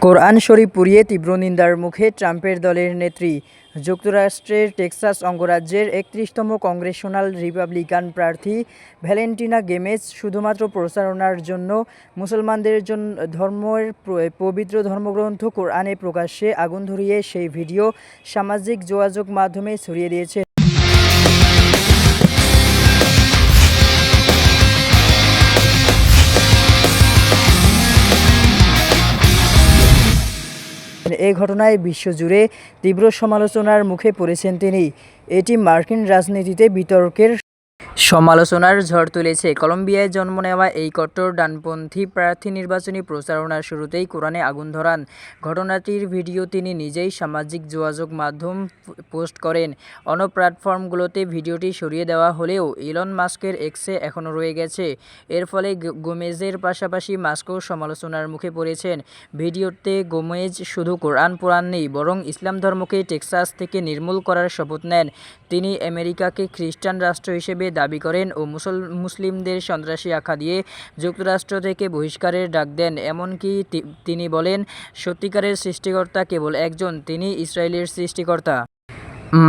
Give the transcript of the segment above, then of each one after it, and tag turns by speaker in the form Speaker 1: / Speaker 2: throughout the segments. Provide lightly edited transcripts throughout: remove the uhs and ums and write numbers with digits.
Speaker 1: কোরআন শরীফ পুড়িয়ে তীব্র নিন্দার মুখে ট্রাম্পের দলের নেত্রী। যুক্তরাষ্ট্রের টেক্সাস অঙ্গরাজ্যের ৩১তম কংগ্রেশনাল রিপাবলিকান প্রার্থী ভ্যালেন্টিনা গোমেজ শুধুমাত্র প্রচারণার জন্য মুসলমানদের জন্য ধর্মের পবিত্র ধর্মগ্রন্থ কোরআনে প্রকাশ্যে আগুন ধরিয়ে সেই ভিডিও সামাজিক যোগাযোগ মাধ্যমে ছড়িয়ে দিয়েছে। এই ঘটনায় বিশ্বজুড়ে তীব্র সমালোচনার মুখে পড়েছেন তিনি। এটি মার্কিন রাজনীতিতে বিতর্কের সমালোচনার ঝড় তুলেছে। কলম্বিয়ায় জন্ম নেওয়া এই কট্টর ডানপন্থী প্রার্থী নির্বাচনী প্রচারণার শুরুতেই কোরআনে আগুন ধরান। ঘটনাটির ভিডিও তিনি নিজেই সামাজিক যোগাযোগ মাধ্যম পোস্ট করেন। অন্য প্ল্যাটফর্মগুলোতে ভিডিওটি সরিয়ে দেওয়া হলেও ইলন মাস্কের এক্সে এখনও রয়ে গেছে। এর ফলে গোমেজের পাশাপাশি মাস্কও সমালোচনার মুখে পড়েছেন। ভিডিওতে গোমেজ শুধু কোরআন পোড়ান নেই, বরং ইসলাম ধর্মকে টেক্সাস থেকে নির্মূল করার শপথ নেন। তিনি আমেরিকাকে খ্রিস্টান রাষ্ট্র হিসেবে দাবি করেন ও মুসলিমদের সন্ত্রাসী আখ্যা দিয়ে যুক্তরাষ্ট্র থেকে বহিষ্কারের ডাক দেন। এমনকি তিনি বলেন, সত্যিকারের সৃষ্টিকর্তা কেবল একজন, তিনি ইসরায়েলের সৃষ্টিকর্তা।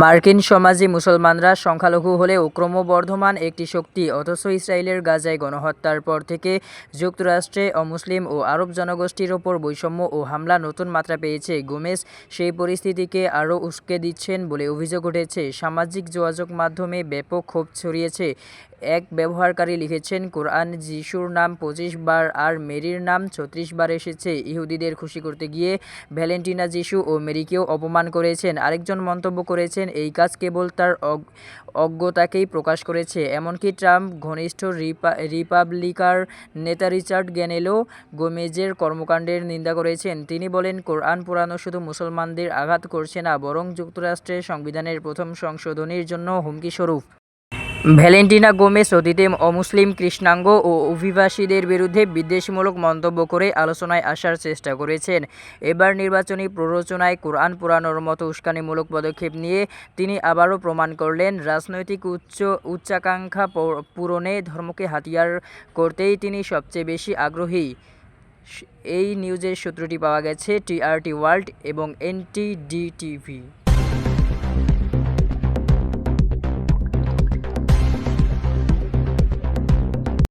Speaker 1: মার্কিন সমাজে মুসলমানরা সংখ্যালঘু হলেও ক্রমবর্ধমান একটি শক্তি, অথচ ইসরায়েলের গাজায় গণহত্যার পর থেকে যুক্তরাষ্ট্রে অমুসলিম ও আরব জনগোষ্ঠীর ওপর বৈষম্য ও হামলা নতুন মাত্রা পেয়েছে। গোমেজ সেই পরিস্থিতিকে আরও উস্কে দিচ্ছেন বলে অভিযোগ উঠেছে। সামাজিক যোগাযোগ মাধ্যমে ব্যাপক ক্ষোভ ছড়িয়েছে। এক ব্যবহারকারী লিখেছেন, কোরআন যিশুর নাম ২৫ বার আর মেরির নাম ৩৬ বার এসেছে। ইহুদিদের খুশি করতে গিয়ে ভ্যালেন্টিনা যিশু ও মেরিকেও অপমান করেছেন। আরেকজন মন্তব্য করেছেন, এই কাজ কেবল তার অজ্ঞতাকেই প্রকাশ করেছে। এমনকি ট্রাম্প ঘনিষ্ঠ রিপাবলিকান নেতা রিচার্ড গ্যানেলও গোমেজের কর্মকাণ্ডের নিন্দা করেছেন। তিনি বলেন, কোরআন পোড়ানো শুধু মুসলমানদের আঘাত করছে না, বরং যুক্তরাষ্ট্রের সংবিধানের প্রথম সংশোধনীর জন্য হুমকি স্বরূপ। ভ্যালেন্টিনা গোমেজ অতীতে অমুসলিম, কৃষ্ণাঙ্গ ও অভিবাসীদের বিরুদ্ধে বিদ্বেষমূলক মন্তব্য করে আলোচনায় আসার চেষ্টা করেছেন। এবার নির্বাচনী প্ররোচনায় কোরআন পোড়ানোর মতো উস্কানিমূলক পদক্ষেপ নিয়ে তিনি আবারও প্রমাণ করলেন, রাজনৈতিক উচ্চাকাঙ্ক্ষা পূরণে ধর্মকে হাতিয়ার করতেই তিনি সবচেয়ে বেশি আগ্রহী। এই নিউজের সূত্রটি পাওয়া গেছে টিআরটি ওয়ার্ল্ড এবং এনটিডিটিভি।